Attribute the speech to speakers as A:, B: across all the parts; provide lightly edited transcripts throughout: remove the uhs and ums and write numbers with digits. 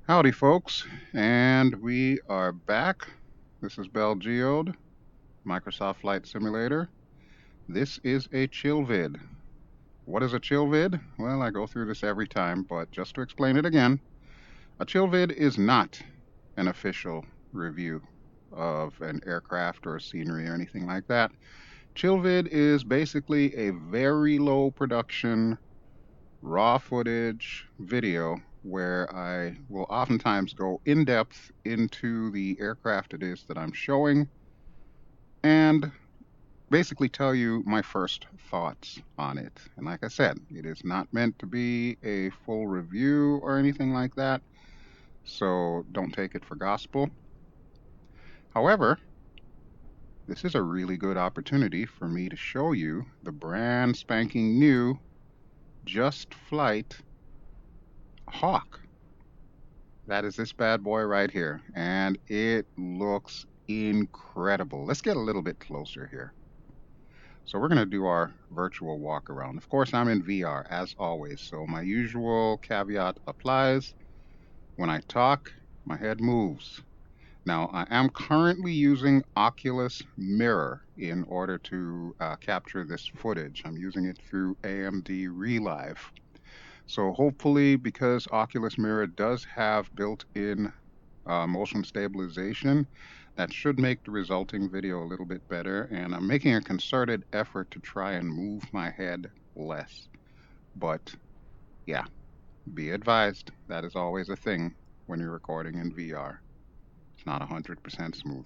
A: Howdy, folks, and we are back. This is BelGeode, Microsoft Flight Simulator. This is a chill vid. What is a chill vid? Well, I go through this every time, but just to explain it again, a chill vid is not an official review of an aircraft or scenery or anything like that. Chill vid is basically a very low production raw footage video where I will oftentimes go in depth into the aircraft it is that I'm showing and basically tell you my first thoughts on it. And like I said, it is not meant to be a full review or anything like that, so don't take it for gospel. However, this is a really good opportunity for me to show you the brand spanking new Just Flight Hawk. That is this bad boy right here, and it looks incredible. Let's get a little bit closer here. So we're going to do our virtual walk around. Of course, I'm in VR as always, so my usual caveat applies. When I talk, my head moves. Now, I am currently using Oculus Mirror in order to capture this footage. I'm using it through AMD ReLive. So hopefully, because Oculus Mirror does have built-in motion stabilization, that should make the resulting video a little bit better. And I'm making a concerted effort to try and move my head less. But yeah, be advised, that is always a thing when you're recording in VR. It's not 100% smooth.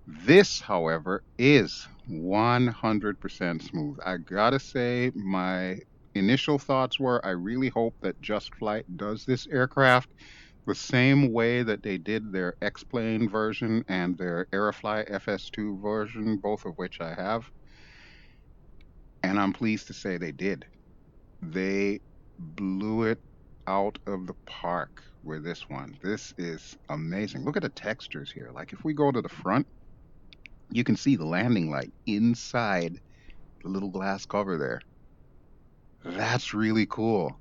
A: This, however, is 100% smooth. I gotta say, my initial thoughts were I really hope that Just Flight does this aircraft the same way that they did their X-Plane version and their Aerofly FS2 version, both of which I have. And I'm pleased to say they did. They blew it out of the park with this one. This is amazing. Look at the textures here. Like if we go to the front, you can see the landing light inside the little glass cover there. That's really cool.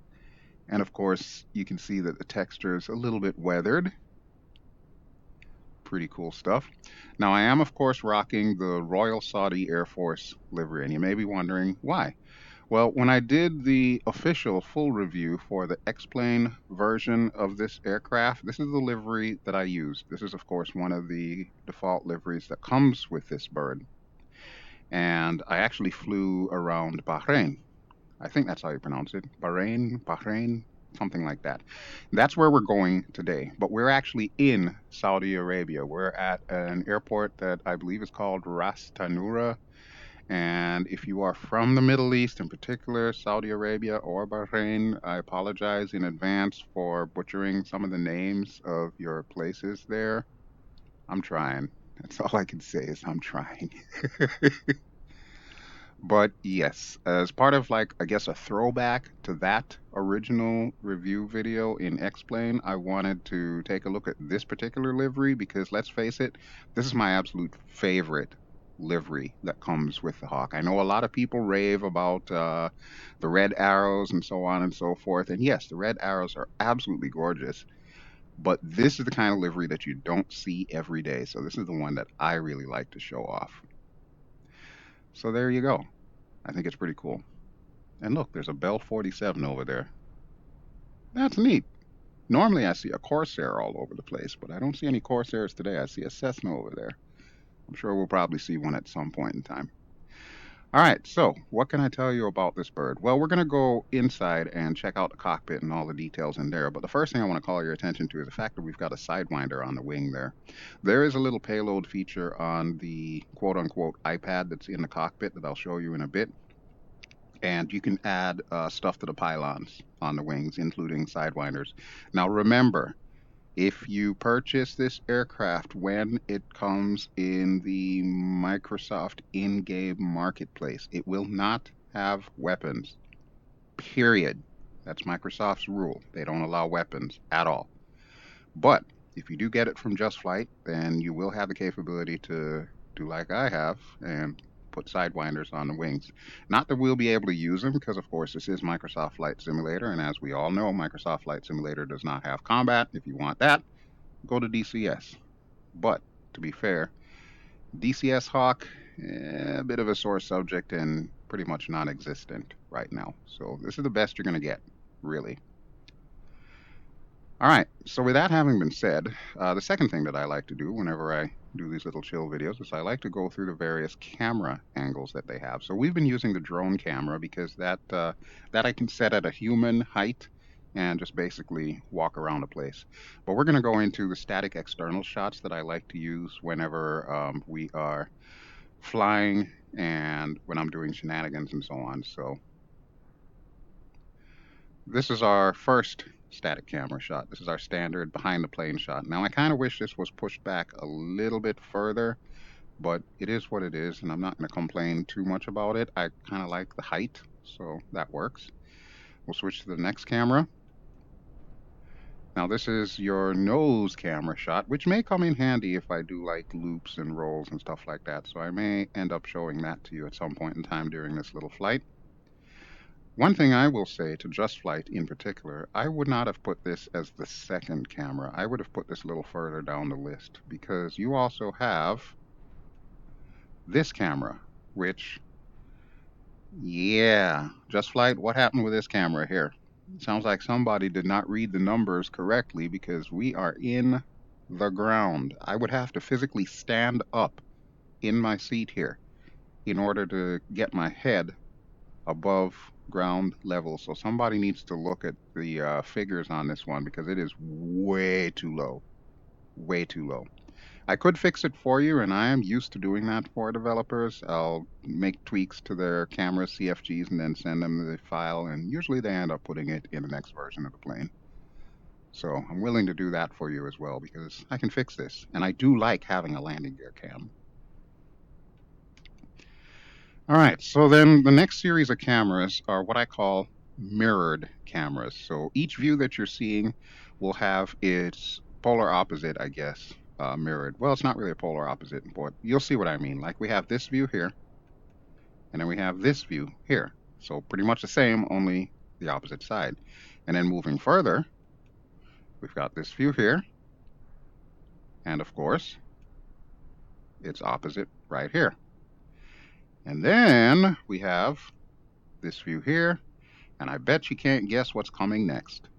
A: And of course, you can see that the texture is a little bit weathered. Pretty cool stuff. Now, I am, of course, rocking the Royal Saudi Air Force livery, and you may be wondering why. Well, when I did the official full review for the X-Plane version of this aircraft, this is the livery that I used. This is, of course, one of the default liveries that comes with this bird. And I actually flew around Bahrain. I think that's how you pronounce it. Bahrain, something like that. That's where we're going today. But we're actually in Saudi Arabia. We're at an airport that I believe is called Ras Tanura. And if you are from the Middle East, in particular Saudi Arabia or Bahrain, I apologize in advance for butchering some of the names of your places there. I'm trying. That's all I can say is I'm trying. But yes, as part of like, I guess, a throwback to that original review video in X-Plane, I wanted to take a look at this particular livery because let's face it, this is my absolute favorite livery that comes with the Hawk. I know a lot of people rave about the red arrows and so on and so forth. And yes, the red arrows are absolutely gorgeous, but this is the kind of livery that you don't see every day. So this is the one that I really like to show off. So there you go. I think it's pretty cool. And look, there's a Bell 47 over there. That's neat. Normally I see a Corsair all over the place, but I don't see any Corsairs today. I see a Cessna over there. I'm sure we'll probably see one at some point in time. All right, so what can I tell you about this bird? Well, we're going to go inside and check out the cockpit and all the details in there. But the first thing I want to call your attention to is the fact that we've got a Sidewinder on the wing there. There is a little payload feature on the quote unquote iPad that's in the cockpit that I'll show you in a bit. And you can add stuff to the pylons on the wings, including sidewinders. Now, remember, if you purchase this aircraft when it comes in the Microsoft in-game marketplace, it will not have weapons. Period. That's Microsoft's rule. They don't allow weapons at all. But if you do get it from Just Flight, then you will have the capability to do like I have and put sidewinders on the wings. Not that we'll be able to use them because, of course, this is Microsoft Flight Simulator, and as we all know, Microsoft Flight Simulator does not have combat. If you want that, go to DCS. But to be fair, DCS Hawk, a bit of a sore subject and pretty much non-existent right now. So this is the best you're going to get, really. All right, so with that having been said, the second thing that I like to do whenever I do these little chill videos is I like to go through the various camera angles that they have. So we've been using the drone camera because that I can set at a human height and just basically walk around a place. But we're going to go into the static external shots that I like to use whenever we are flying and when I'm doing shenanigans and so on. So this is our first static camera shot. This is our standard behind the plane shot. Now I kind of wish this was pushed back a little bit further, but it is what it is, and I'm not going to complain too much about it. I kind of like the height, so that works. We'll switch to the next camera. Now this is your nose camera shot, which may come in handy if I do like loops and rolls and stuff like that. So I may end up showing that to you at some point in time during this little flight. One thing I will say to Just Flight in particular, I would not have put this as the second camera. I would have put this a little further down the list because you also have this camera, which, yeah, Just Flight, what happened with this camera here? It sounds like somebody did not read the numbers correctly because we are in the ground. I would have to physically stand up in my seat here in order to get my head above ground level. So somebody needs to look at the figures on this one because it is way too low. Way too low. I could fix it for you, and I am used to doing that for developers. I'll make tweaks to their camera CFGs and then send them the file, and usually they end up putting it in the next version of the plane. So I'm willing to do that for you as well because I can fix this, and I do like having a landing gear cam. All right, so then the next series of cameras are what I call mirrored cameras. So each view that you're seeing will have its polar opposite, I guess, mirrored. Well, it's not really a polar opposite, but you'll see what I mean. Like we have this view here, and then we have this view here. So pretty much the same, only the opposite side. And then moving further, we've got this view here, and of course, its opposite right here. And then we have this view here, and I bet you can't guess what's coming next.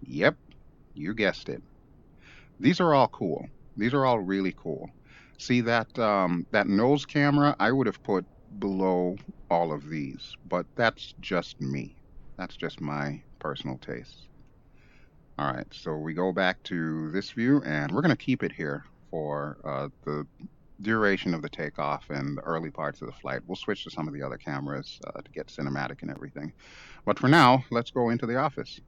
A: Yep, you guessed it. These are all cool. These are all really cool. See that that nose camera I would have put below all of these, but that's just me. That's just my personal taste. All right, so we go back to this view, and we're going to keep it here for the duration of the takeoff and the early parts of the flight. We'll switch to some of the other cameras to get cinematic and everything. But for now, let's go into the office.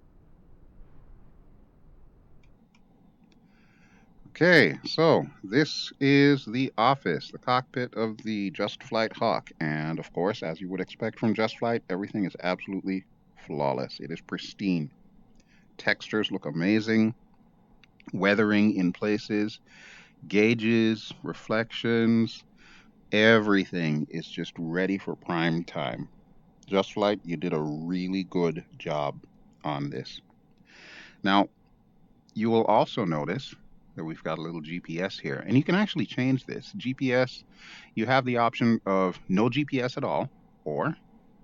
A: Okay, so this is the office, the cockpit of the Just Flight Hawk. And of course, as you would expect from Just Flight, everything is absolutely flawless. It is pristine. Textures look amazing. Weathering in places. Gauges, reflections, everything is just ready for prime time. Just Flight, you did a really good job on this. Now, you will also notice that we've got a little GPS here, and you can actually change this. GPS, you have the option of no GPS at all, or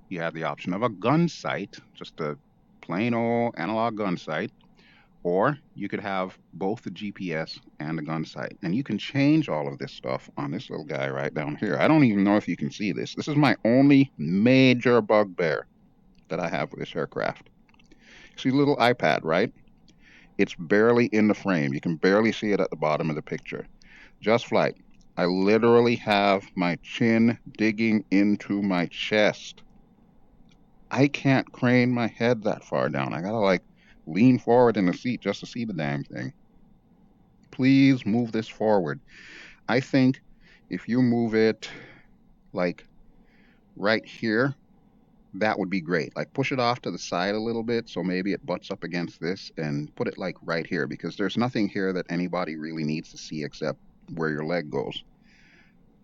A: you have the option of a gun sight, just a plain old analog gun sight, or you could have both the GPS and the gun sight. And you can change all of this stuff on this little guy right down here. I don't even know if you can see this. This is my only major bugbear that I have with this aircraft. See the little iPad, right? It's barely in the frame. You can barely see it at the bottom of the picture. Just Flight, I literally have my chin digging into my chest. I can't crane my head that far down. I gotta like lean forward in the seat just to see the damn thing. Please move this forward. I think if you move it like right here, that would be great. Like push it off to the side a little bit so maybe it butts up against this, and put it like right here because there's nothing here that anybody really needs to see except where your leg goes.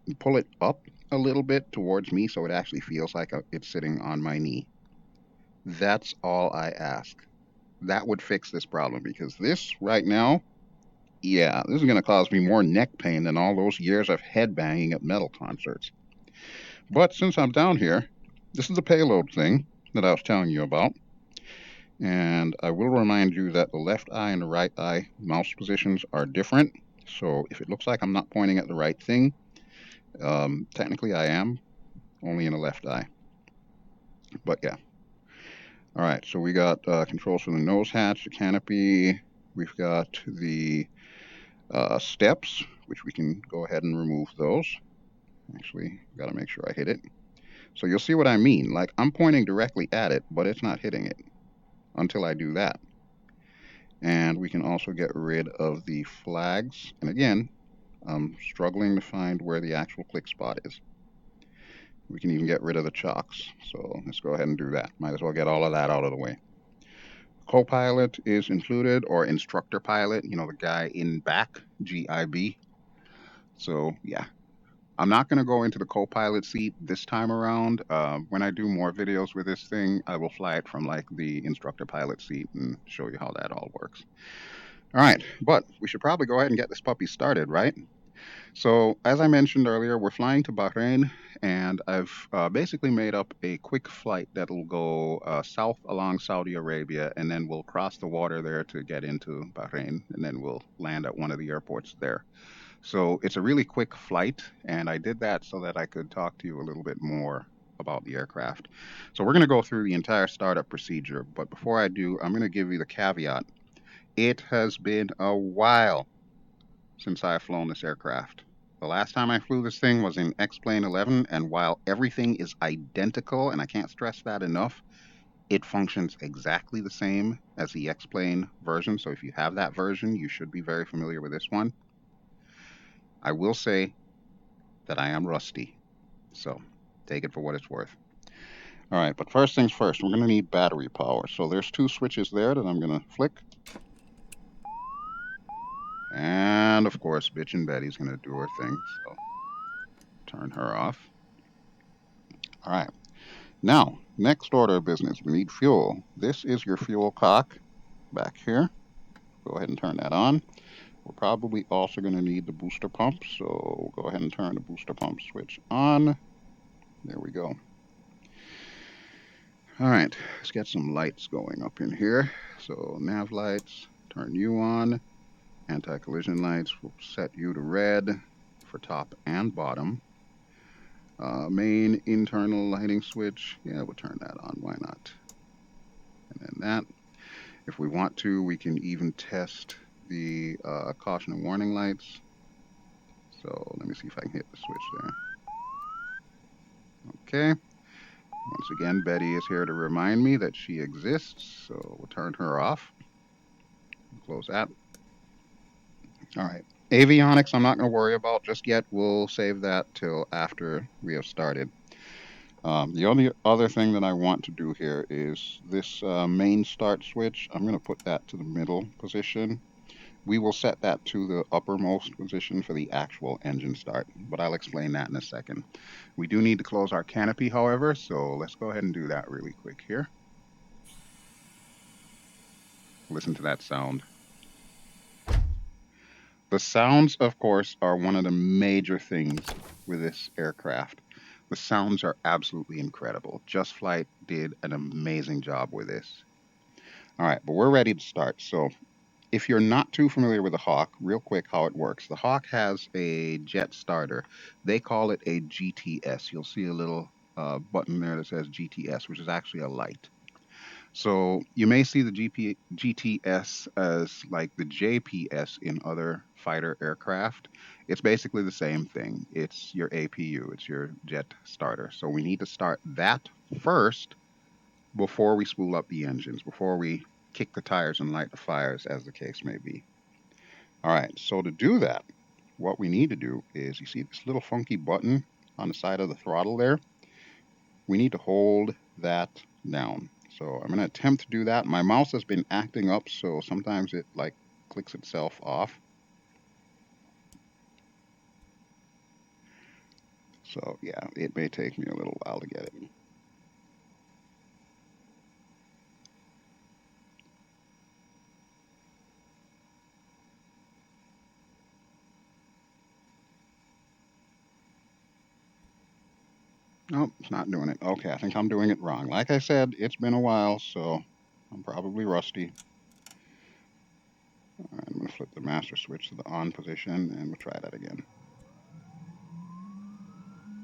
A: And pull it up a little bit towards me so it actually feels like it's sitting on my knee. That's all I ask. That would fix this problem, because this right now, yeah, this is going to cause me more neck pain than all those years of headbanging at metal concerts. But since I'm down here, this is the payload thing that I was telling you about. And I will remind you that the left eye and the right eye mouse positions are different. So if it looks like I'm not pointing at the right thing, technically I am, only in the left eye. But yeah. All right, so we got controls for the nose hatch, the canopy. We've got the steps, which we can go ahead and remove those. Actually, got to make sure I hit it. So you'll see what I mean. Like, I'm pointing directly at it, but it's not hitting it until I do that. And we can also get rid of the flags. And again, I'm struggling to find where the actual click spot is. We can even get rid of the chocks. So let's go ahead and do that. Might as well get all of that out of the way. Copilot is included, or instructor pilot, you know, the guy in back, GIB. So yeah, I'm not going to go into the co-pilot seat this time around. When I do more videos with this thing, I will fly it from like the instructor pilot seat and show you how that all works. All right, but we should probably go ahead and get this puppy started, right? So as I mentioned earlier, we're flying to Bahrain, and I've basically made up a quick flight that'll go south along Saudi Arabia, and then we'll cross the water there to get into Bahrain, and then we'll land at one of the airports there. So it's a really quick flight, and I did that so that I could talk to you a little bit more about the aircraft. So we're going to go through the entire startup procedure, but before I do, I'm going to give you the caveat. It has been a while since I've flown this aircraft. The last time I flew this thing was in X-Plane 11, and while everything is identical, and I can't stress that enough, it functions exactly the same as the X-Plane version. So if you have that version, you should be very familiar with this one. I will say that I am rusty, so take it for what it's worth. All right, but first things first, we're going to need battery power. So there's two switches there that I'm going to flick. And of course, bitchin' Betty's going to do her thing, so turn her off. All right, now, next order of business, we need fuel. This is your fuel cock back here. Go ahead and turn that on. We're probably also going to need the booster pump, so we'll go ahead and turn the booster pump switch on. There we go. All right, let's get some lights going up in here. So nav lights, turn you on. Anti-collision lights, we'll set you to red for top and bottom. Main internal lighting switch, yeah, we'll turn that on, why not? And then that. If we want to, we can even test the caution and warning lights. So let me see if I can hit the switch there. Okay. Once again, Betty is here to remind me that she exists, so we'll turn her off. Close that. All right. Avionics, I'm not going to worry about just yet. We'll save that till after we have started. The only other thing that I want to do here is this main start switch. I'm going to put that to the middle position. We will set that to the uppermost position for the actual engine start, but I'll explain that in a second. We do need to close our canopy, however, so let's go ahead and do that really quick here. Listen to that sound. The sounds, of course, are one of the major things with this aircraft. The sounds are absolutely incredible. Just Flight did an amazing job with this. All right, but we're ready to start. So if you're not too familiar with the Hawk, real quick how it works. The Hawk has a jet starter. They call it a GTS. You'll see a little button there that says GTS, which is actually a light. So you may see the GTS as like the JPS in other fighter aircraft. It's basically the same thing. It's your APU, it's your jet starter. So we need to start that first before we spool up the engines, before we kick the tires and light the fires, as the case may be. All right, so to do that, what we need to do is, you see this little funky button on the side of the throttle there? We need to hold that down. So I'm going to attempt to do that. My mouse has been acting up, so sometimes it like clicks itself off. So yeah, it may take me a little while to get it. Nope, it's not doing it. Okay, I think I'm doing it wrong. Like I said, it's been a while, so I'm probably rusty. All right, I'm going to flip the master switch to the on position, and we'll try that again.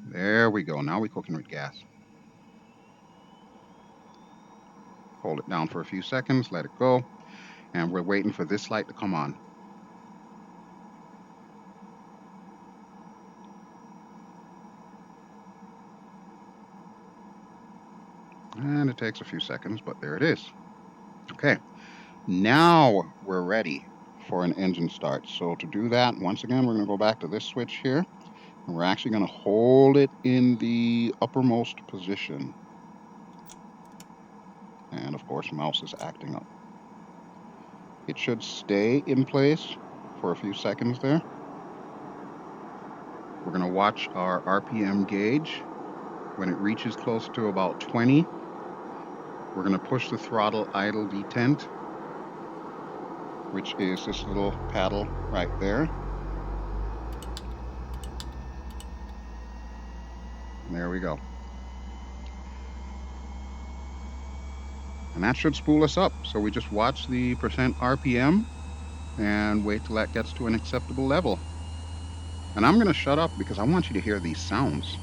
A: There we go. Now we're cooking with gas. Hold it down for a few seconds, let it go, and we're waiting for this light to come on. And it takes a few seconds, but there it is. Okay, now we're ready for an engine start. So to do that, once again, we're going to go back to this switch here, and we're actually going to hold it in the uppermost position. And of course, mouse is acting up. It should stay in place for a few seconds there. We're going to watch our RPM gauge. When it reaches close to about 20, we're going to push the throttle idle detent, which is this little paddle right there. And there we go. And that should spool us up. So we just watch the percent RPM and wait till that gets to an acceptable level. And I'm going to shut up because I want you to hear these sounds.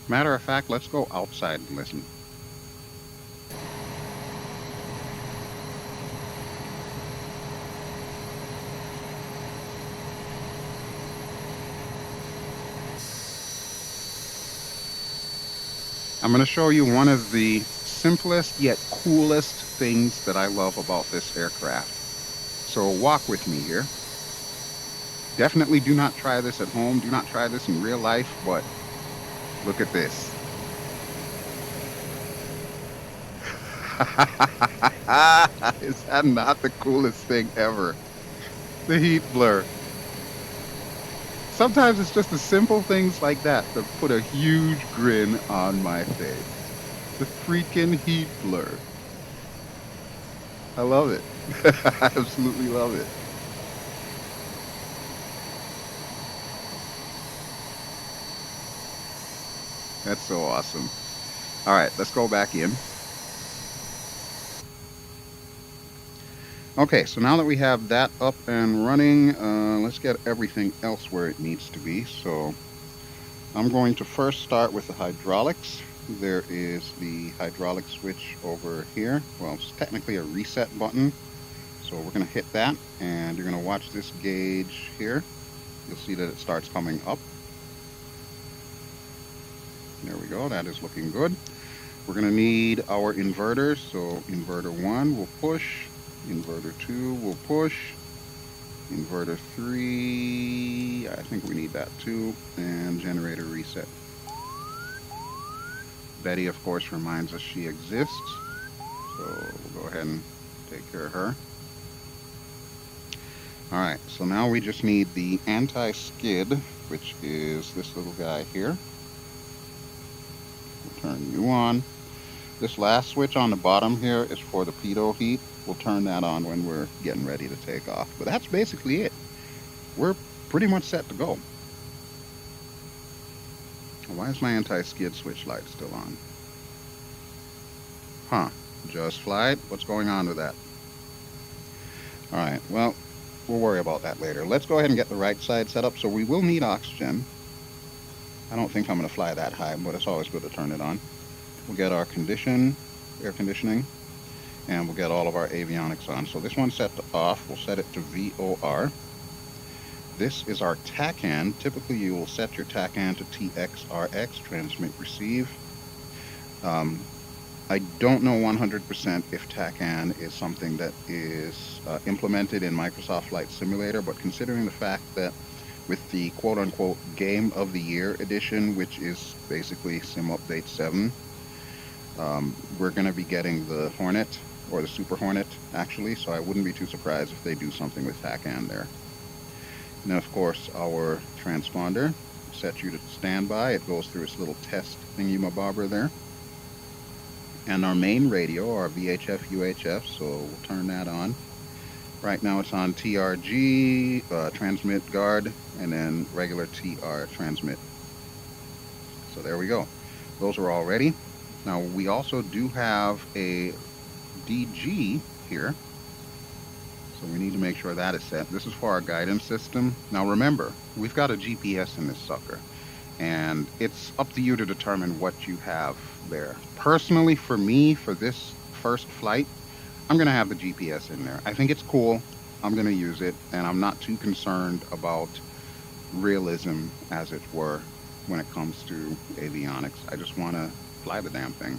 A: Matter of fact, let's go outside and listen. I'm going to show you one of the simplest yet coolest things that I love about this aircraft. So walk with me here. Definitely do not try this at home. Do not try this in real life, but look at this. Is that not the coolest thing ever? The heat blur. Sometimes it's just the simple things like that that put a huge grin on my face. The freaking heat blur. I love it. I absolutely love it. That's so awesome. All right, let's go back in. Okay, so now that we have that up and running, let's get everything else where it needs to be. So I'm going to first start with the hydraulics. There is the hydraulic switch over here. Well, it's technically a reset button. So we're going to hit that, and you're going to watch this gauge here. You'll see that it starts coming up. There we go. That is looking good. We're going to need our inverters. So inverter 1 will push. Inverter 2 will push. Inverter 3, I think we need that too. And generator reset. Betty, of course, reminds us she exists. So we'll go ahead and take care of her. Alright, so now we just need the anti-skid, which is this little guy here. We'll turn you on. This last switch on the bottom here is for the pitot heat. We'll turn that on when we're getting ready to take off. But that's basically it. We're pretty much set to go. Why is my anti-skid switch light still on? Huh. Just flight? What's going on with that? Alright, well, we'll worry about that later. Let's go ahead and get the right side set up. So we will need oxygen. I don't think I'm going to fly that high, but it's always good to turn it on. We'll get our air conditioning, and we'll get all of our avionics on. So this one's set to off. We'll set it to VOR. This is our TACAN. Typically, you will set your TACAN to TXRX, transmit receive. I don't know 100% if TACAN is something that is implemented in Microsoft Flight Simulator, but considering the fact that with the quote-unquote Game of the Year edition, which is basically Sim Update 7, we're going to be getting the Hornet, or the Super Hornet, actually, so I wouldn't be too surprised if they do something with TACAN there. And then, of course, our transponder sets you to standby. It goes through its little test thingy-mabobber there. And our main radio, our VHF UHF, so we'll turn that on. Right now it's on TRG, transmit guard, and then regular TR transmit. So there we go. Those are all ready. Now we also do have a DG here. So we need to make sure that is set. This is for our guidance system. Now remember, we've got a GPS in this sucker, and it's up to you to determine what you have there. Personally, for me, for this first flight, I'm going to have the GPS in there. I think it's cool. I'm going to use it, and I'm not too concerned about realism, as it were, when it comes to avionics. I just want to fly the damn thing.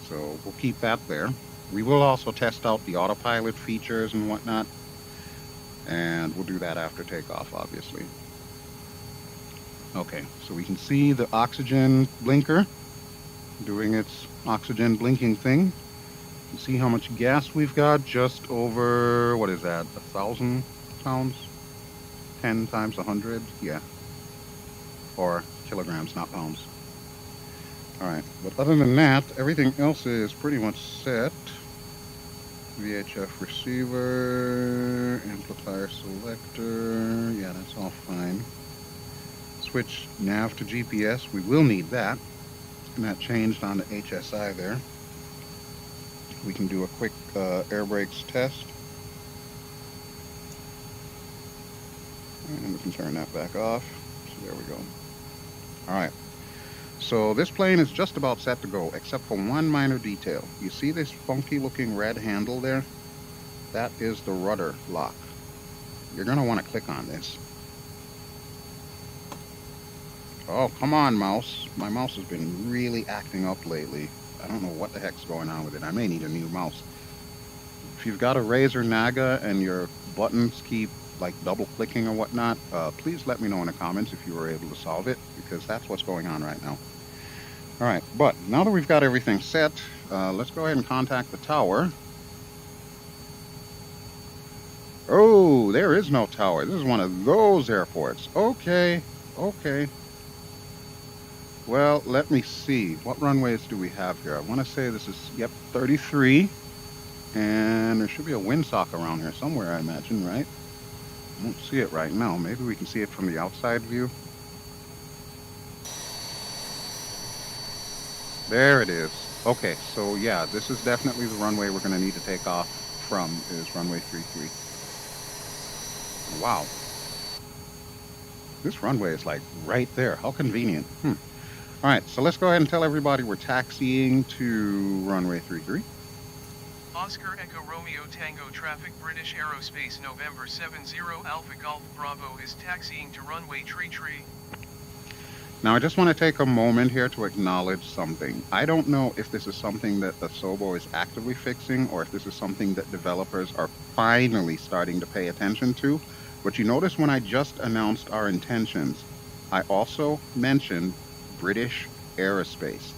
A: So we'll keep that there. We will also test out the Autopilot features and whatnot, and we'll do that after takeoff, obviously. Okay, so we can see the oxygen blinker doing its oxygen blinking thing. You can see how much gas we've got, just over, what is that, 1,000 pounds? 10 times 100? Yeah. Or kilograms, not pounds. Alright, but other than that, everything else is pretty much set. VHF receiver, amplifier selector, yeah, that's all fine. Switch nav to GPS, we will need that. And that changed on the HSI there. We can do a quick air brakes test. And we can turn that back off. So there we go. Alright. So this plane is just about set to go, except for one minor detail. You see this funky looking red handle there? That is the rudder lock. You're going to want to click on this. Oh, come on, mouse. My mouse has been really acting up lately. I don't know what the heck's going on with it. I may need a new mouse. If you've got a Razer Naga and your buttons keep like double clicking or whatnot, please let me know in the comments if you were able to solve it, because that's what's going on right now. Alright, but now that we've got everything set, let's go ahead and contact the tower. Oh, there is no tower. This is one of those airports. Okay, okay. Well, let me see. What runways do we have here? I want to say this is, yep, 33. And there should be a windsock around here somewhere, I imagine, right? I don't see it right now. Maybe we can see it from the outside view. There it is. Okay, so yeah, this is definitely the runway we're going to need to take off from, is runway 33. Wow. This runway is like right there. How convenient. Alright, so let's go ahead and tell everybody we're taxiing to runway 33.
B: Oscar Echo Romeo Tango traffic British Aerospace November 70 Alpha Golf Bravo is taxiing to runway 33.
A: Now I just want to take a moment here to acknowledge something. I don't know if this is something that Asobo is actively fixing, or if this is something that developers are finally starting to pay attention to. But you notice when I just announced our intentions, I also mentioned British Aerospace.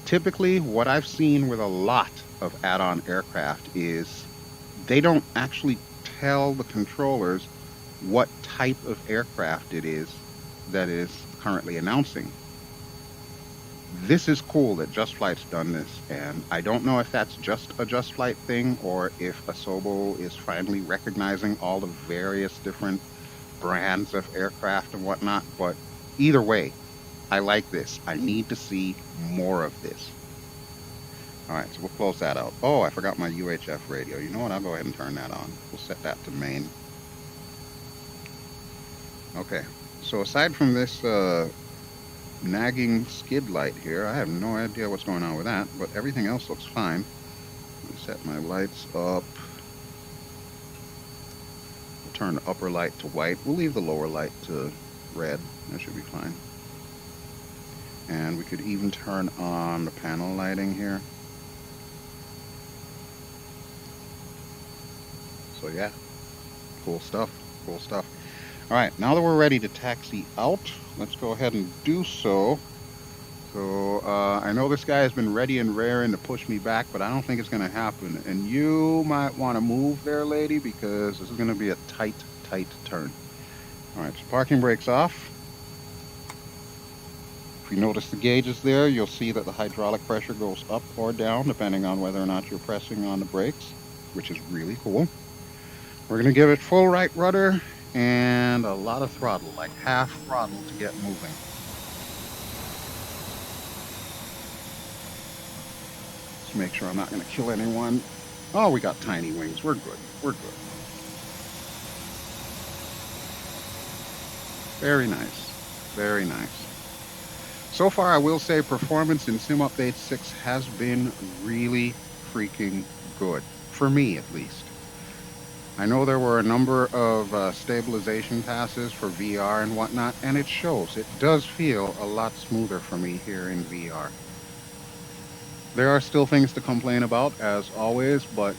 A: Typically, what I've seen with a lot of add-on aircraft is they don't actually tell the controllers what type of aircraft it is that is currently announcing. This is cool that Just Flight's done this, and I don't know if that's just a Just Flight thing or if Asobo is finally recognizing all the various different brands of aircraft and whatnot, but either way, I like this. I need to see more of this. Alright, so we'll close that out. Oh, I forgot my UHF radio. You know what? I'll go ahead and turn that on. We'll set that to main. Okay, so aside from this nagging skid light here, I have no idea what's going on with that, but everything else looks fine. Let me set my lights up. We'll turn the upper light to white. We'll leave the lower light to red. That should be fine. And we could even turn on the panel lighting here. So yeah, cool stuff, cool stuff. All right, now that we're ready to taxi out, let's go ahead and do so. So I know this guy has been ready and raring to push me back, but I don't think it's going to happen. And you might want to move there, lady, because this is going to be a tight turn. All right, so parking brakes off. If you notice the gauges there, you'll see that the hydraulic pressure goes up or down depending on whether or not you're pressing on the brakes, which is really cool. We're going to give it full right rudder and a lot of throttle, like half throttle to get moving. Let's make sure I'm not going to kill anyone. Oh, we got tiny wings. We're good. We're good. Very nice. Very nice. So far, I will say performance in Sim Update 6 has been really freaking good. For me, at least. I know there were a number of stabilization passes for VR and whatnot, and it shows. It does feel a lot smoother for me here in VR. There are still things to complain about, as always, but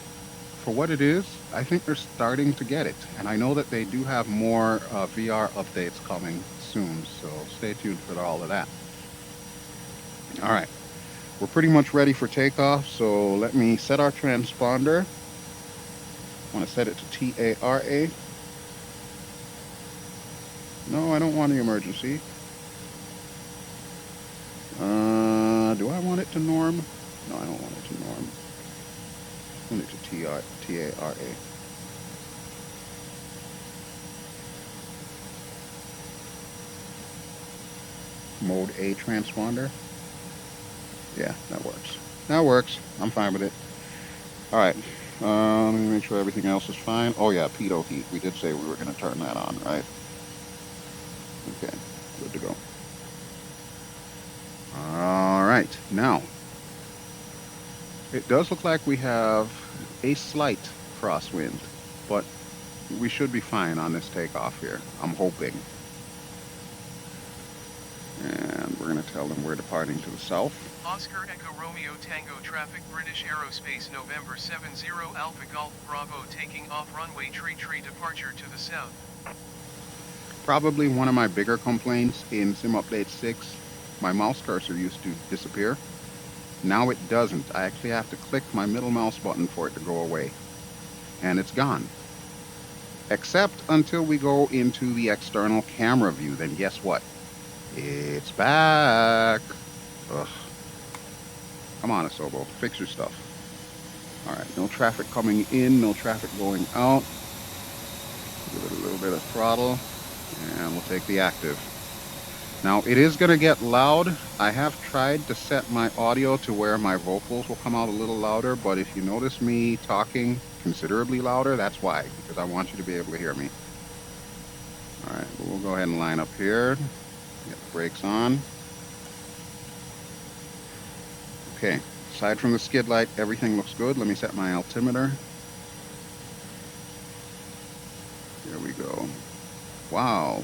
A: for what it is, I think they're starting to get it. And I know that they do have more VR updates coming soon, so stay tuned for all of that. All right, we're pretty much ready for takeoff, so let me set our transponder. I want to set it to TARA. No, I don't want the emergency. Do I want it to norm? No, I don't want it to norm. I want it to TARA. Mode A transponder. Yeah, that works. That works. I'm fine with it. All right. Let me make sure everything else is fine. Oh yeah, pitot heat. We did say we were going to turn that on, right? Okay, good to go. All right, now it does look like we have a slight crosswind, but we should be fine on this takeoff here. I'm hoping. And we're going to tell them we're departing to the south.
B: Oscar Echo Romeo Tango traffic British Aerospace November 70 Alpha Golf Bravo taking off runway tree departure to the south.
A: Probably one of my bigger complaints in Sim Update 6, my mouse cursor used to disappear. Now it doesn't. I actually have to click my middle mouse button for it to go away. And it's gone. Except until we go into the external camera view, then guess what? It's back. Ugh. Come on, Asobo. Fix your stuff. Alright, no traffic coming in, no traffic going out. Give it a little bit of throttle, and we'll take the active. Now, it is going to get loud. I have tried to set my audio to where my vocals will come out a little louder, but if you notice me talking considerably louder, that's why, because I want you to be able to hear me. Alright, we'll go ahead and line up here. Get the brakes on. Okay, aside from the skid light, everything looks good. Let me set my altimeter. There we go. Wow.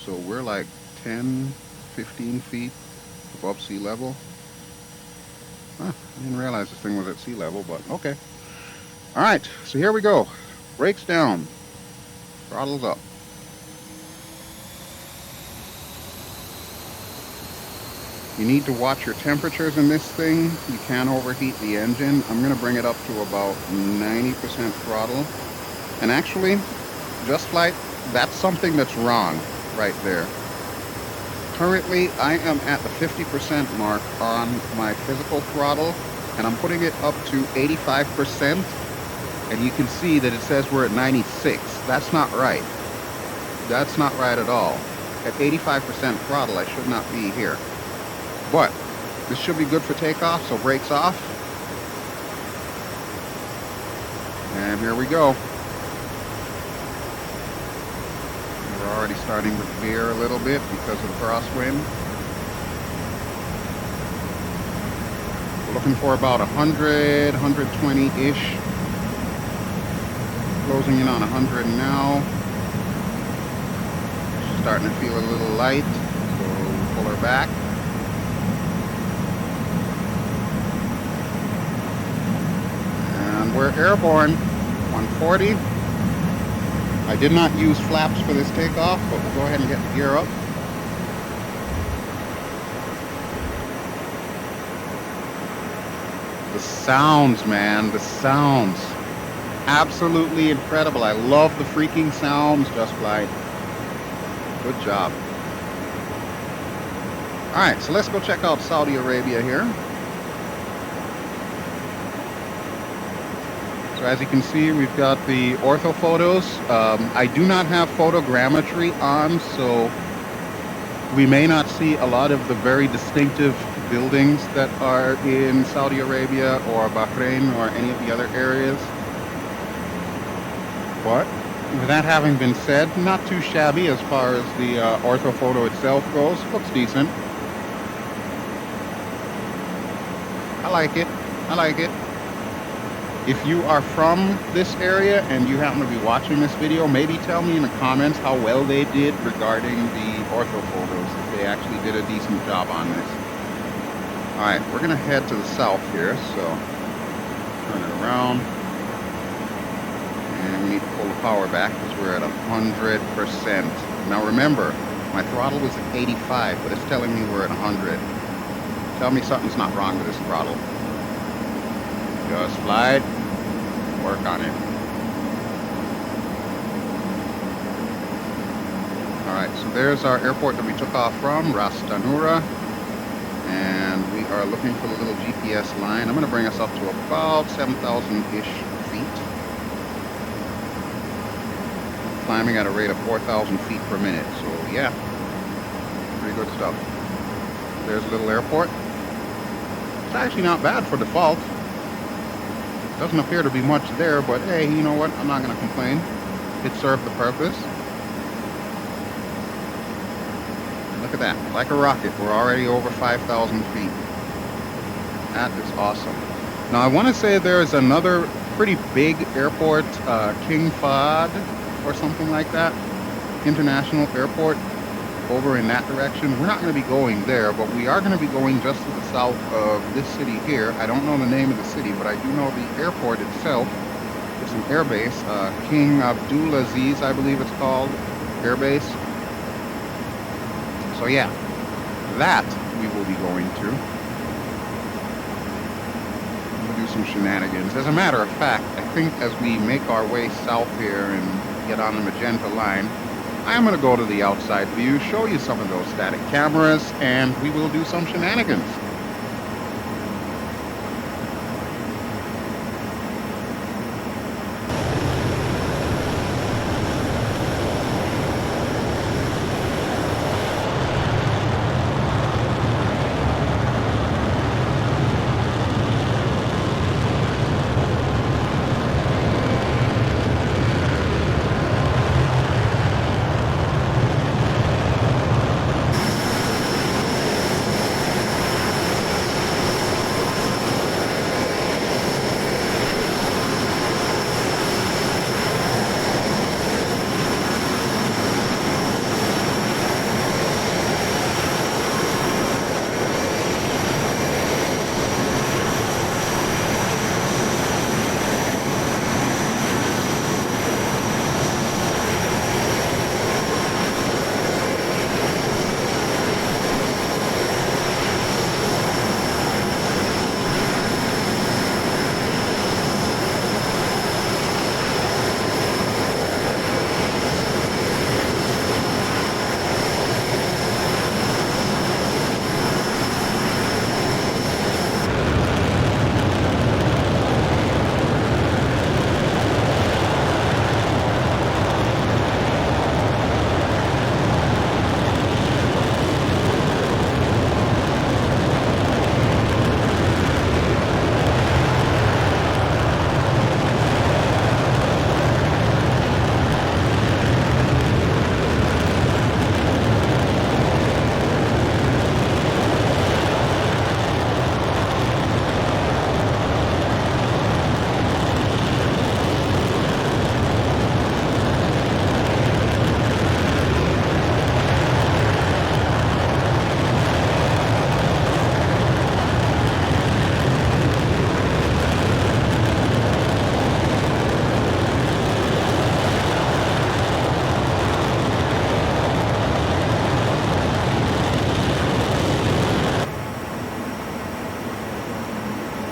A: So we're like 10, 15 feet above sea level. Huh, I didn't realize this thing was at sea level, but okay. All right, so here we go. Brakes down. Throttles up. You need to watch your temperatures in this thing. You can overheat the engine. I'm going to bring it up to about 90% throttle. And actually, just like that's something that's wrong right there. Currently, I am at the 50% mark on my physical throttle, and I'm putting it up to 85%. And you can see that it says we're at 96. That's not right. That's not right at all. At 85% throttle, I should not be here. But this should be good for takeoff, so brakes off. And here we go. We're already starting to veer a little bit because of the crosswind. We're looking for about 100, 120-ish. Closing in on 100 now. She's starting to feel a little light, so we'll pull her back. airborne. 140. I did not use flaps for this takeoff, but we'll go ahead and get the gear up. The sounds, man, the sounds. Absolutely incredible. I love the freaking sounds, Just Flight. Good job. All right, so let's go check out Saudi Arabia here. So as you can see, we've got the ortho photos. I do not have photogrammetry on, so we may not see a lot of the very distinctive buildings that are in Saudi Arabia or Bahrain or any of the other areas. But with that having been said, not too shabby as far as the ortho photo itself goes. Looks decent. I like it. I like it. If you are from this area and you happen to be watching this video, maybe tell me in the comments how well they did regarding the ortho photos, if they actually did a decent job on this. Alright, we're going to head to the south here, so turn it around. And we need to pull the power back because we're at 100%. Now remember, my throttle was at 85, but it's telling me we're at 100. Tell me something's not wrong with this throttle. Just Flight. Work on it. Alright, so there's our airport that we took off from, Ras Tanura. And we are looking for the little GPS line. I'm going to bring us up to about 7,000-ish feet. Climbing at a rate of 4,000 feet per minute. So yeah, pretty good stuff. There's a little airport. It's actually not bad for default. Doesn't appear to be much there, but hey, you know what? I'm not going to complain. It served the purpose. Look at that. Like a rocket, we're already over 5,000 feet. That is awesome. Now, I want to say there's another pretty big airport, King Fahd or something like that. International airport over in that direction. We're not going to be going there, but we are going to be going just to the south of this city here. I don't know the name of the city, but I do know the airport itself. It's an airbase, King Abdulaziz, I believe it's called, airbase. So yeah, that we will be going to. We'll do some shenanigans. As a matter of fact, I think as we make our way south here and get on the magenta line, I'm going to go to the outside view, show you some of those static cameras, and we will do some shenanigans.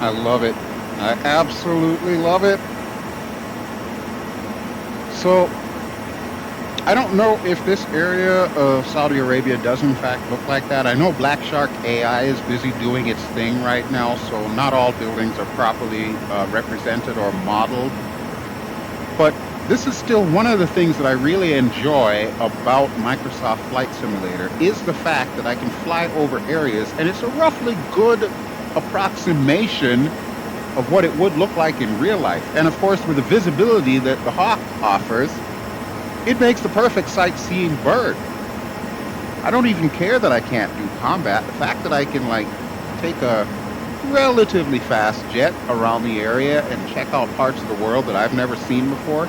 A: I love it. I absolutely love it. So, I don't know if this area of Saudi Arabia does in fact look like that. I know Black Shark AI is busy doing its thing right now, so not all buildings are properly represented or modeled. But this is still one of the things that I really enjoy about Microsoft Flight Simulator is the fact that I can fly over areas, and it's a roughly good approximation of what it would look like in real life. And of course, with the visibility that the Hawk offers, it makes the perfect sightseeing bird. I don't even care that I can't do combat. The fact that I can like take a relatively fast jet around the area and check out parts of the world that I've never seen before.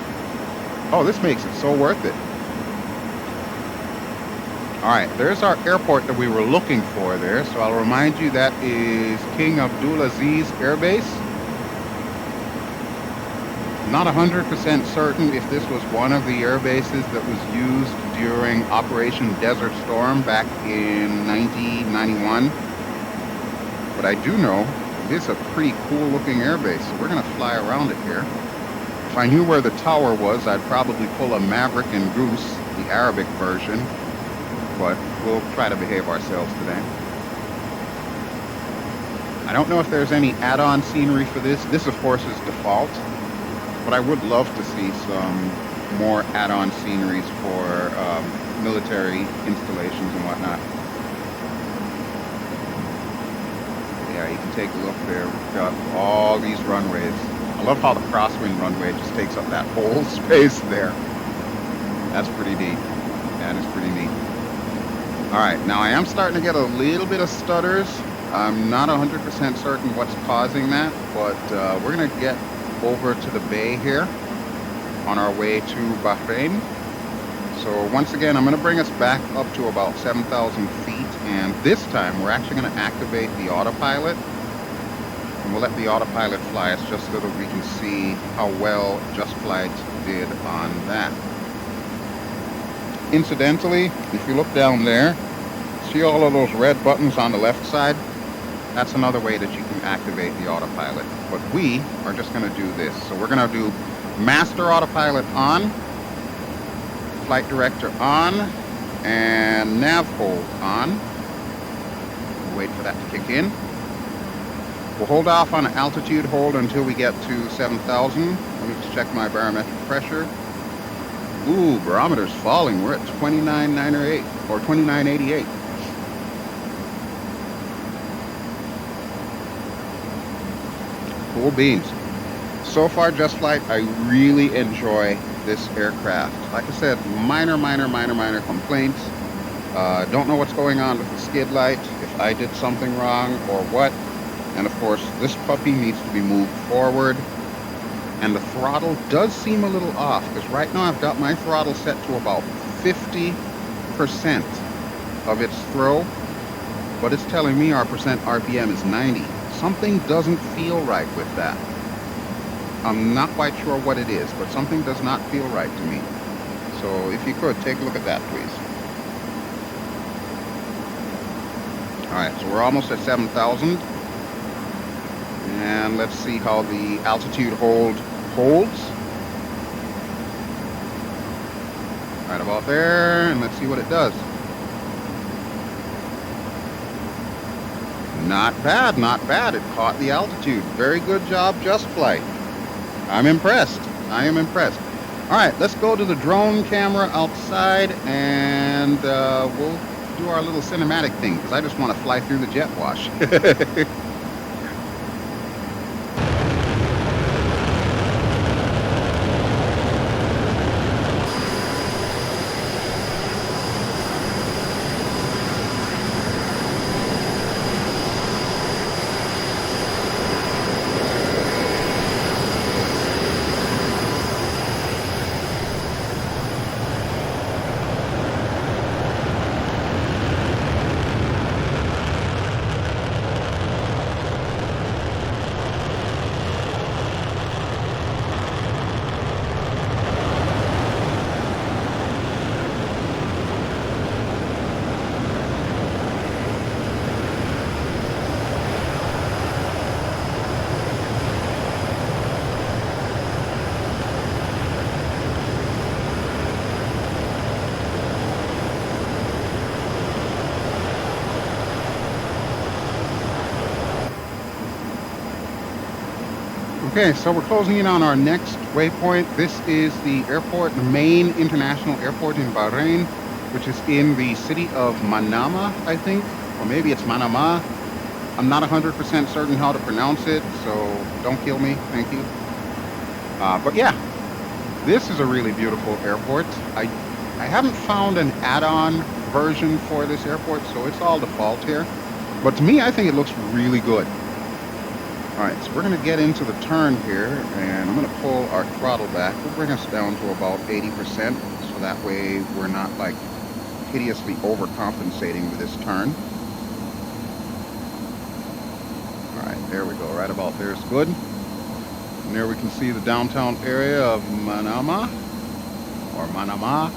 A: Oh, this makes it so worth it. All right, there's our airport that we were looking for there. So I'll remind you that is King Abdulaziz Air Base. Not 100% certain if this was one of the air bases that was used during Operation Desert Storm back in 1991. But I do know it's a pretty cool looking air base, so we're gonna fly around it here. If I knew where the tower was, I'd probably pull a Maverick and Goose, the Arabic version, but we'll try to behave ourselves today. I don't know if there's any add-on scenery for this. This, of course, is default. But I would love to see some more add-on sceneries for military installations and whatnot. Yeah, you can take a look there. We've got all these runways. I love how the crosswind runway just takes up that whole space there. That's pretty neat. That is pretty neat. All right, now I am starting to get a little bit of stutters. I'm not 100% certain what's causing that, but we're going to get over to the bay here on our way to Bahrain. So once again, I'm going to bring us back up to about 7,000 feet, and this time we're actually going to activate the autopilot, and we'll let the autopilot fly us just so that we can see how well Just Flight did on that. Incidentally, if you look down there, see all of those red buttons on the left side? That's another way that you can activate the autopilot. But we are just going to do this. So we're going to do master autopilot on, flight director on, and nav hold on. We'll wait for that to kick in. We'll hold off on an altitude hold until we get to 7,000. Let me just check my barometric pressure. Ooh, barometer's falling. We're at 29.908 or 29.88. Cool beans. So far, Just Flight, I really enjoy this aircraft. Like I said, minor complaints. Don't know what's going on with the skid light, if I did something wrong or what. And of course, this puppy needs to be moved forward. And the throttle does seem a little off, because right now I've got my throttle set to about 50% of its throw, but it's telling me our percent RPM is 90. Something doesn't feel right with that. I'm not quite sure what it is, but something does not feel right to me. So if you could, take a look at that, please. All right, so we're almost at 7,000. And let's see how the altitude hold holds. Right about there, and let's see what it does. Not bad, not bad. It caught the altitude. Very good job, Just Flight. I'm impressed. I am impressed. All right, let's go to the drone camera outside, and we'll do our little cinematic thing, because I just want to fly through the jet wash. Okay, so we're closing in on our next waypoint. This is the airport, the main international airport in Bahrain, which is in the city of Manama, I think, or maybe it's Manama. I'm not 100% certain how to pronounce it, so don't kill me, thank you. But yeah, this is a really beautiful airport. I haven't found an add-on version for this airport, so it's all default here. But to me, I think it looks really good. All right, so we're going to get into the turn here, and I'm going to pull our throttle back. We'll bring us down to about 80%, so that way we're not like hideously overcompensating with this turn. All right, there we go. Right about there is good. And there we can see the downtown area of Manama, or Manama.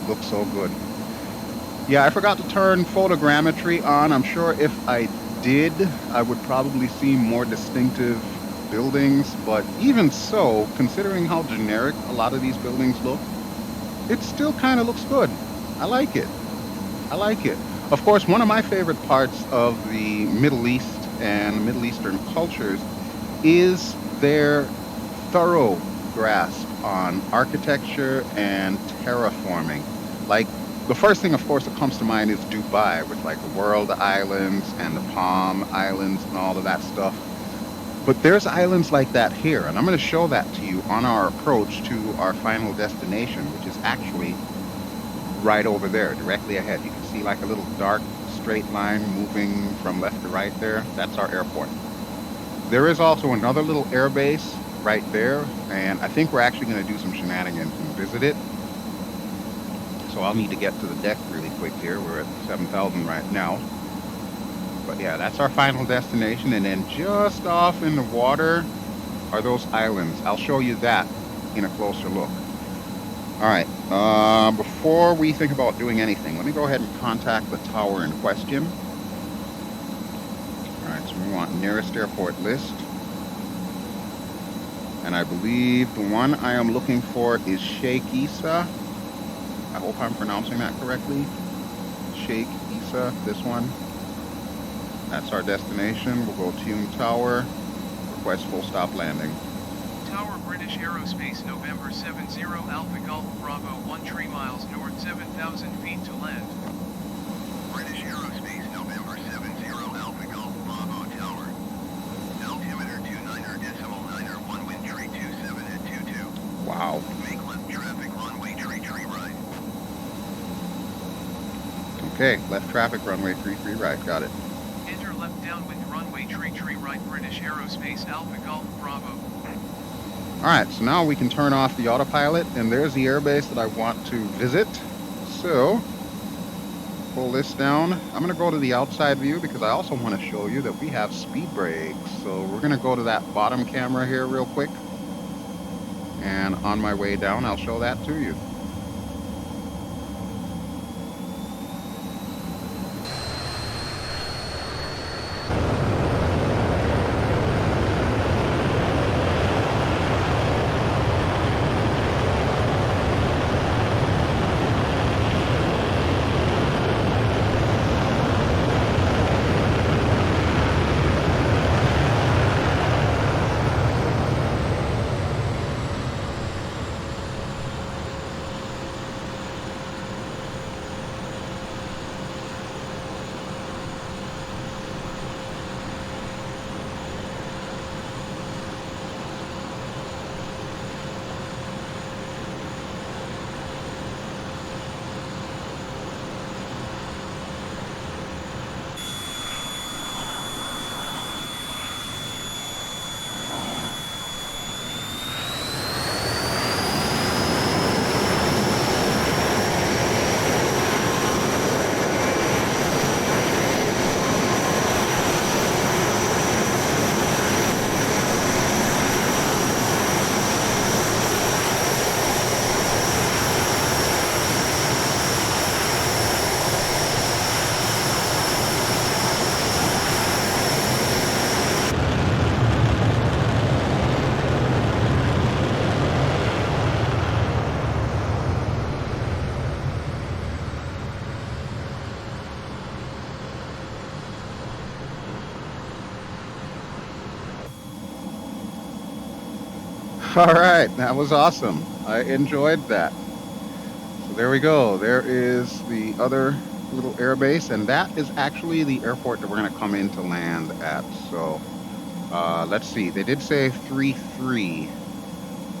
A: Looks so good. Yeah, I forgot to turn photogrammetry on. I'm sure if I did, I would probably see more distinctive buildings, but even so, considering how generic a lot of these buildings look, it still kind of looks good. I like it. I like it. Of course, one of my favorite parts of the Middle East and Middle Eastern cultures is their thorough grasp on architecture and terraforming. Like, the first thing, of course, that comes to mind is Dubai, with like the World Islands and the Palm Islands and all of that stuff. But there's islands like that here, and I'm going to show that to you on our approach to our final destination, which is actually right over there, directly ahead. You can see like a little dark straight line moving from left to right there. That's our airport. There is also another little air base right there, and I think we're actually going to do some shenanigans and visit it. So I'll need to get to the deck really quick here. We're at 7,000 right now. But yeah, that's our final destination. And then just off in the water are those islands. I'll show you that in a closer look. All right, before we think about doing anything, let me go ahead and contact the tower in question. All right, so we want nearest airport list. And I believe the one I am looking for is Sheikh Issa. I hope I'm pronouncing that correctly. Sheikh Issa, this one. That's our destination. We'll go Tune Tower, request full stop landing.
B: Tower British Aerospace November 70 Alpha Golf Bravo 1 3 miles north 7,000 feet to land. British Aerospace November 70 Alpha Golf Bravo Tower. Altimeter 29.9 wind tree 27 at 22.
A: Wow.
B: Make left traffic runway tree right.
A: Okay, left traffic runway 33 right, got it.
B: Enter left downwind runway tree right British Aerospace Alpha Golf Bravo.
A: Alright, so now we can turn off the autopilot, and there's the airbase that I want to visit. So, pull this down. I'm going to go to the outside view because I also want to show you that we have speed brakes. So we're going to go to that bottom camera here real quick. And on my way down, I'll show that to you. All right, that was awesome. I enjoyed that. So there we go. There is the other little airbase, and that is actually the airport that we're going to come in to land at. So let's see. They did say 3-3.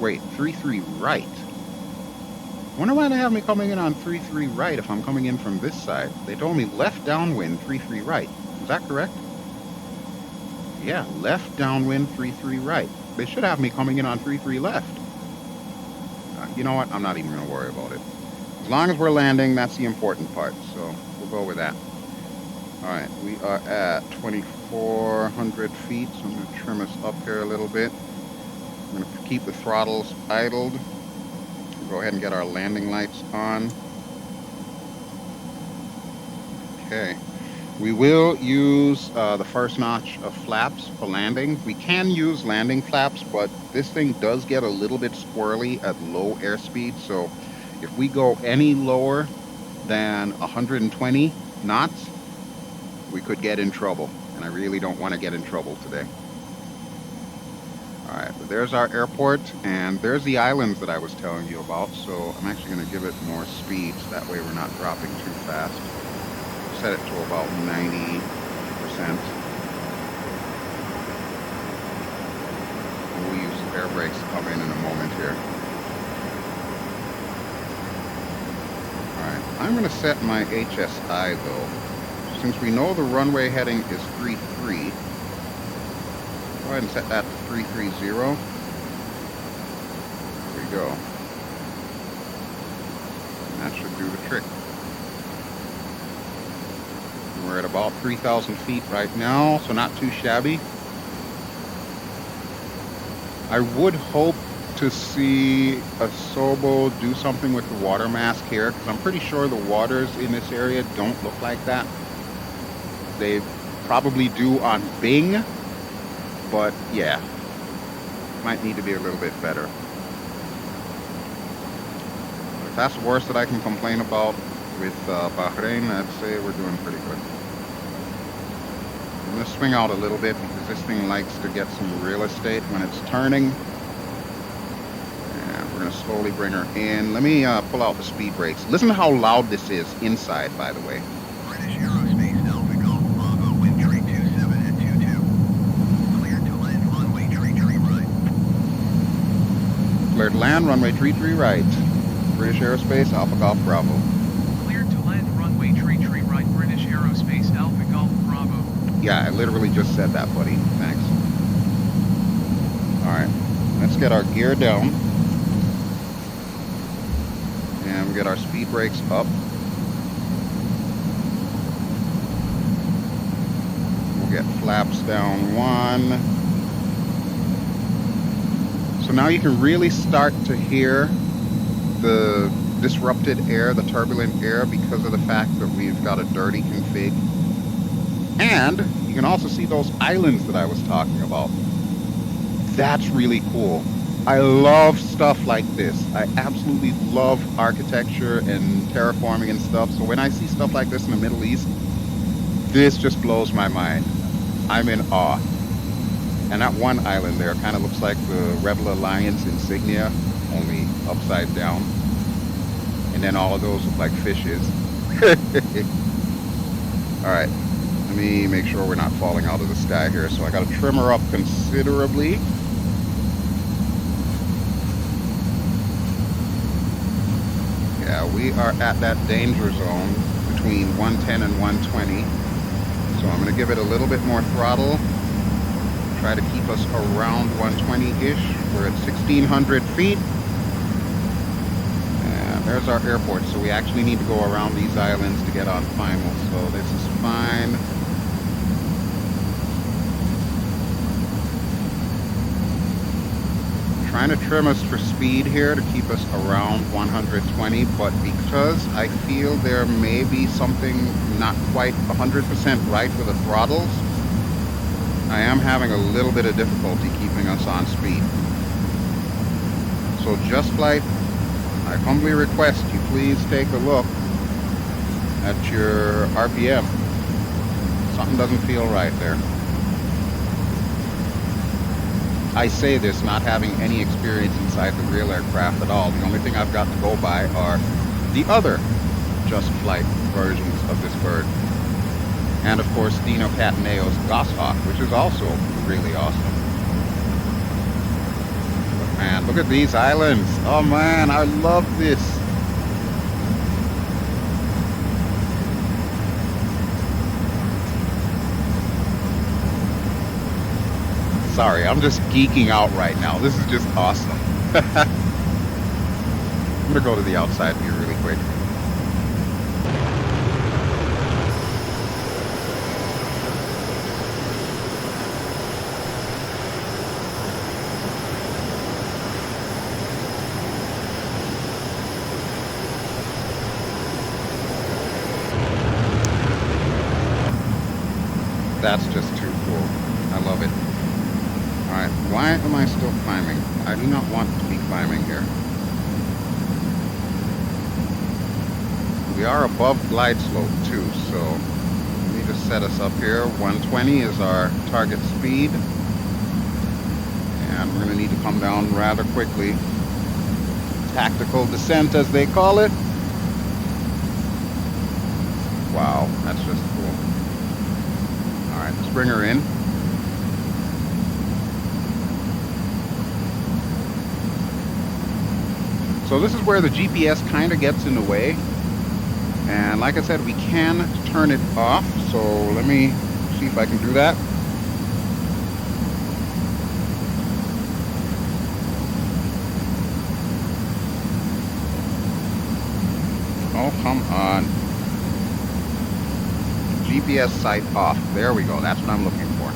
A: Wait, 3-3 right. I wonder why they have me coming in on 3-3 right if I'm coming in from this side. They told me left downwind 3-3 right. Is that correct? Yeah, left downwind 3-3 right. They should have me coming in on 3-3 left. You know what? I'm not even going to worry about it. As long as we're landing, that's the important part. So we'll go with that. All right, we are at 2,400 feet. So I'm going to trim us up here a little bit. I'm going to keep the throttles idled. We'll go ahead and get our landing lights on. Okay. We will use the first notch of flaps for landing. We can use landing flaps, but this thing does get a little bit squirrely at low airspeed. So if we go any lower than 120 knots, we could get in trouble. And I really don't want to get in trouble today. All right, but there's our airport, and there's the islands that I was telling you about. So I'm actually going to give it more speed, so that way we're not dropping too fast. Set it to about 90%. We'll use air brakes to come in a moment here. Alright, I'm going to set my HSI though. Since we know the runway heading is 3-3, go ahead and set that to 330. There we go. And that should do the trick. We're at about 3,000 feet right now, so not too shabby. I would hope to see a Sobo do something with the water mask here, because I'm pretty sure the waters in this area don't look like that. They probably do on Bing, but yeah, might need to be a little bit better. If that's the worst that I can complain about with Bahrain, I'd say we're doing pretty good. I'm going to swing out a little bit because this thing likes to get some real estate when it's turning. And we're going to slowly bring her in. Let me pull out the speed brakes. Listen to how loud this is inside, by the way.
B: British Aerospace Alpha Golf Bravo, wind tree 27 at 22. Cleared to land runway 33 right.
A: Cleared to land runway 33 right. British Aerospace Alpha Golf Bravo.
B: Cleared to land runway 33 right. British Aerospace Alpha Golf Bravo.
A: Yeah, I literally just said that, buddy. Thanks. Alright, let's get our gear down. And we get our speed brakes up. We'll get flaps down 1. So now you can really start to hear the disrupted air, the turbulent air, because of the fact that we've got a dirty config. And you can also see those islands that I was talking about. That's really cool. I love stuff like this. I absolutely love architecture and terraforming and stuff. So when I see stuff like this in the Middle East, this just blows my mind. I'm in awe. And that one island there kind of looks like the Rebel Alliance insignia, only upside down. And then all of those look like fishes. Alright. Let me make sure we're not falling out of the sky here. So I got to trim her up considerably. Yeah, we are at that danger zone between 110 and 120. So I'm going to give it a little bit more throttle. Try to keep us around 120-ish. We're at 1,600 feet. And there's our airport. So we actually need to go around these islands to get on final. So this is fine. Trying to trim us for speed here to keep us around 120, but because I feel there may be something not quite 100% right with the throttles, I am having a little bit of difficulty keeping us on speed. So Just Flight, I humbly request you please take a look at your RPM. Something doesn't feel right there. I say this not having any experience inside the real aircraft at all. The only thing I've got to go by are the other Just Flight versions of this bird. And of course, Dino Cataneo's Goshawk, which is also really awesome. But man, look at these islands. Oh man, I love this. Sorry, I'm just geeking out right now. This is just awesome. I'm gonna go to the outside view really quick. That's just too cool. I love it. Alright, why am I still climbing? I do not want to be climbing here. We are above glide slope too, so let me just set us up here. 120 is our target speed. And we're going to need to come down rather quickly. Tactical descent, as they call it. Wow, that's just cool. Alright, let's bring her in. So this is where the GPS kind of gets in the way. And like I said, we can turn it off. So let me see if I can do that. Oh, come on. GPS sight off. There we go. That's what I'm looking for.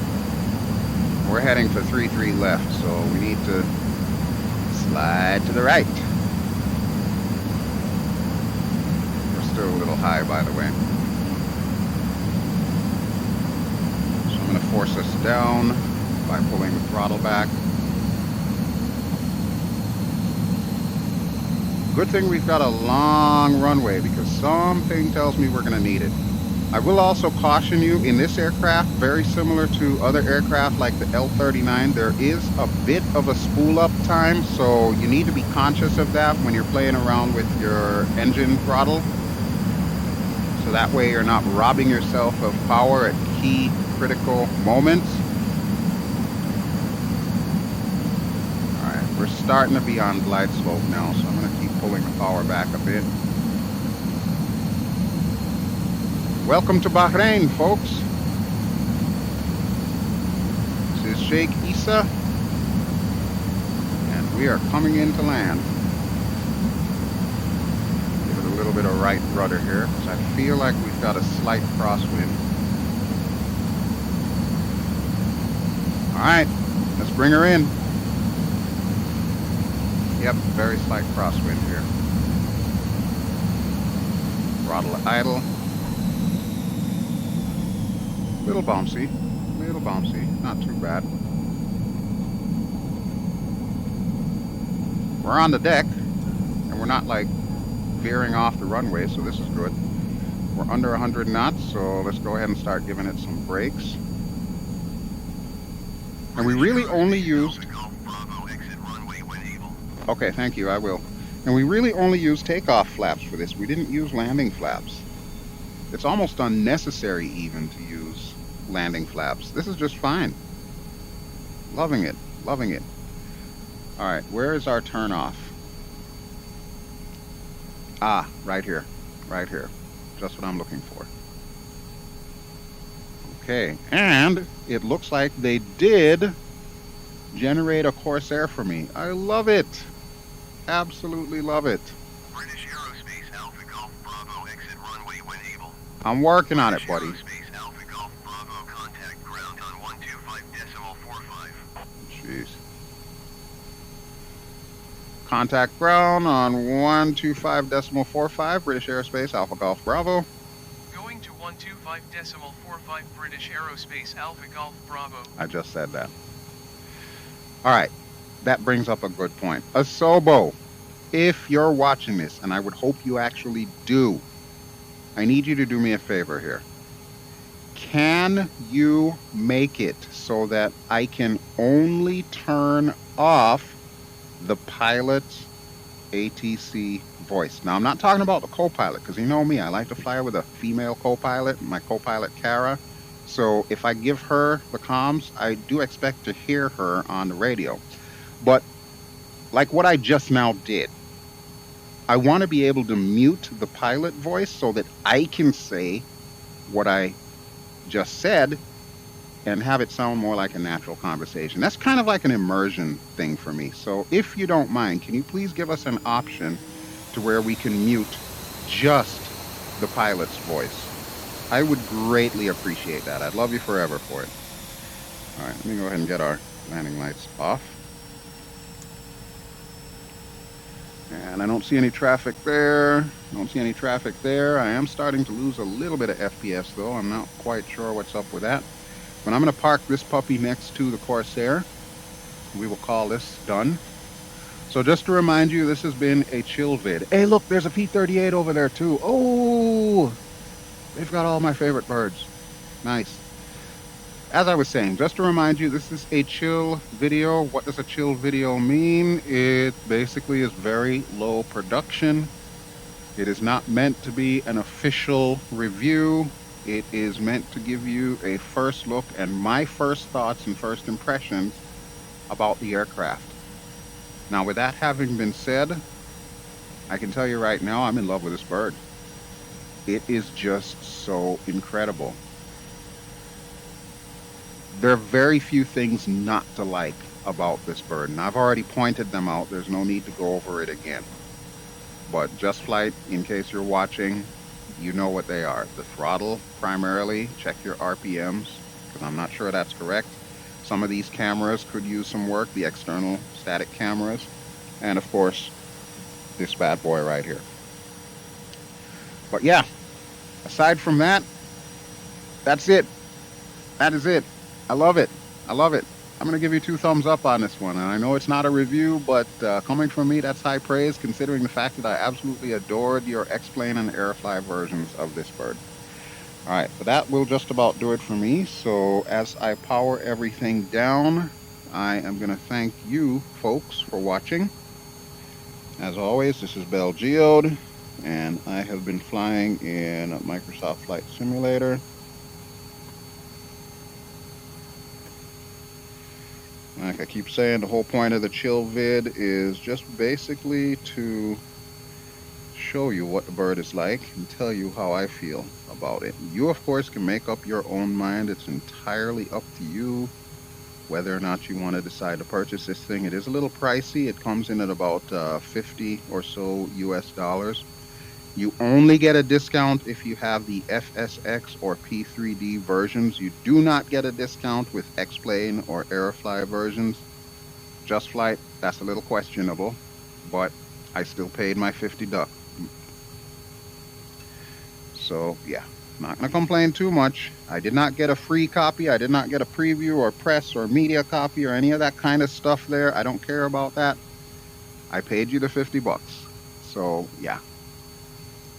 A: We're heading for 33 left, so we need to slide to the right. A little high, by the way. So I'm going to force us down by pulling the throttle back. Good thing we've got a long runway because something tells me we're going to need it. I will also caution you, in this aircraft, very similar to other aircraft like the L-39, there is a bit of a spool up time, so you need to be conscious of that when you're playing around with your engine throttle. So that way you're not robbing yourself of power at key critical moments. Alright, we're starting to be on glide slope now, so I'm going to keep pulling the power back a bit. Welcome to Bahrain, folks. This is Sheikh Issa, and we are coming in to land. A little bit of right rudder here because I feel like we've got a slight crosswind. Alright, let's bring her in. Yep, very slight crosswind here. Throttle idle. Little bouncy, not too bad. We're on the deck and we're not like veering off the runway, so this is good. We're under 100 knots, so let's go ahead and start giving it some brakes. And we really only used... Okay, thank you, I will. And we really only used takeoff flaps for this. We didn't use landing flaps. It's almost unnecessary even to use landing flaps. This is just fine. Loving it, loving it. Alright, where is our turn off? Ah, right here. Right here. Just what I'm looking for. Okay, and it looks like they did generate a Corsair for me. I love it. Absolutely love it.
B: British Aerospace Alpha Golf Bravo exit runway when able.
A: I'm working on it, buddy.
B: Aerospace Alpha Golf Bravo contact ground on 125.45.
A: Jeez. Contact ground on 125.45, British Aerospace Alpha Golf Bravo.
B: Going to 125.45 British Aerospace Alpha Golf Bravo.
A: I just said that. Alright, that brings up a good point. Asobo, if you're watching this, and I would hope you actually do, I need you to do me a favor here. Can you make it so that I can only turn off the pilot's ATC voice. Now, I'm not talking about the co-pilot, because you know me, I like to fly with a female co-pilot, my co-pilot Kara. So if I give her the comms, I do expect to hear her on the radio. But like what I just now did, I want to be able to mute the pilot voice so that I can say what I just said and have it sound more like a natural conversation. That's kind of like an immersion thing for me. So if you don't mind, can you please give us an option to where we can mute just the pilot's voice? I would greatly appreciate that. I'd love you forever for it. All right, let me go ahead and get our landing lights off. And I don't see any traffic there. I don't see any traffic there. I am starting to lose a little bit of FPS though. I'm not quite sure what's up with that. But I'm going to park this puppy next to the Corsair. We will call this done. So just to remind you, this has been a chill vid. Hey, look, there's a P-38 over there too. Oh, they've got all my favorite birds. Nice. As I was saying, just to remind you, this is a chill video. What does a chill video mean? It basically is very low production. It is not meant to be an official review. It is meant to give you a first look and my first thoughts and first impressions about the aircraft. Now, with that having been said, I can tell you right now, I'm in love with this bird. It is just so incredible. There are very few things not to like about this bird, and I've already pointed them out. There's no need to go over it again. But Just Flight, in case you're watching, you know what they are. The throttle, primarily. Check your RPMs, because I'm not sure that's correct. Some of these cameras could use some work, the external static cameras. And of course, this bad boy right here. But yeah, aside from that, that's it. That is it. I love it. I love it. I'm going to give you 2 thumbs up on this one. And I know it's not a review, but coming from me, that's high praise, considering the fact that I absolutely adored your X-Plane and Aerofly versions of this bird. All right, so that will just about do it for me. So as I power everything down, I am going to thank you folks for watching. As always, this is BelGeode, and I have been flying in Microsoft Flight Simulator. Like I keep saying, the whole point of the chill vid is just basically to show you what the bird is like and tell you how I feel about it. You, of course, can make up your own mind. It's entirely up to you whether or not you want to decide to purchase this thing. It is a little pricey. It comes in at about 50 or so US dollars. You only get a discount if you have the FSX or P3D versions. You do not get a discount with X-Plane or Aerofly versions. Just Flight, that's a little questionable, but I still paid my 50 duck. So yeah, not gonna complain too much. I did not get a free copy. I did not get a preview or press or media copy or any of that kind of stuff there. I don't care about that. I paid you the 50 bucks. So yeah.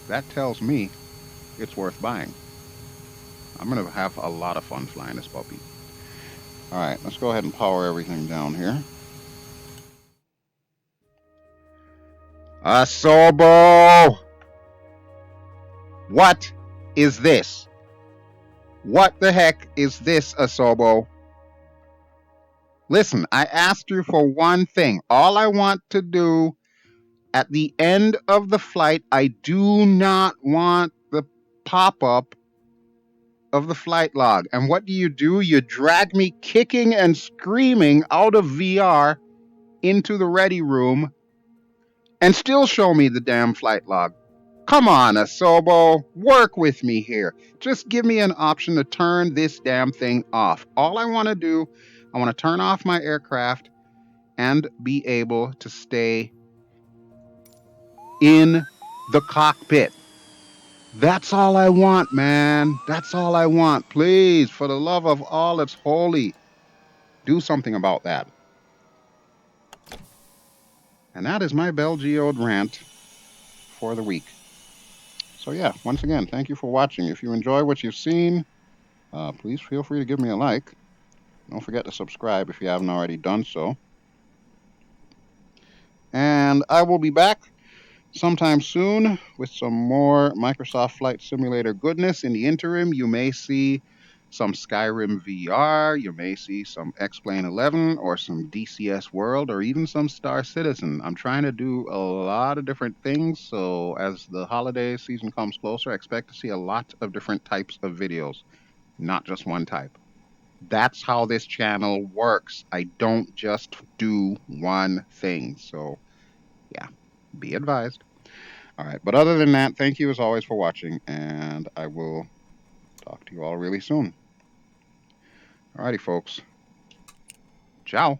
A: That tells me it's worth buying. I'm going to have a lot of fun flying this puppy. All right, let's go ahead and power everything down here. Asobo! What is this? What the heck is this, Asobo? Listen, I asked you for one thing. All I want to do at the end of the flight, I do not want the pop-up of the flight log. And what do? You drag me kicking and screaming out of VR into the ready room and still show me the damn flight log. Come on, Asobo, work with me here. Just give me an option to turn this damn thing off. All I want to do, I want to turn off my aircraft and be able to stay in the cockpit. That's all I want, man. That's all I want. Please, for the love of all that's holy, do something about that. And that is my BelGeode rant for the week. So yeah, once again, thank you for watching. If you enjoy what you've seen, please feel free to give me a like. Don't forget to subscribe if you haven't already done so. And I will be back sometime soon with some more Microsoft Flight Simulator goodness. In the interim, you may see some Skyrim VR, you may see some X-Plane 11 or some DCS World or even some Star Citizen. I'm trying to do a lot of different things, so as the holiday season comes closer, I expect to see a lot of different types of videos, not just one type. That's how this channel works. I don't just do one thing. So, yeah, be advised. All right. But other than that, thank you as always for watching, and I will talk to you all really soon. All righty, folks. Ciao.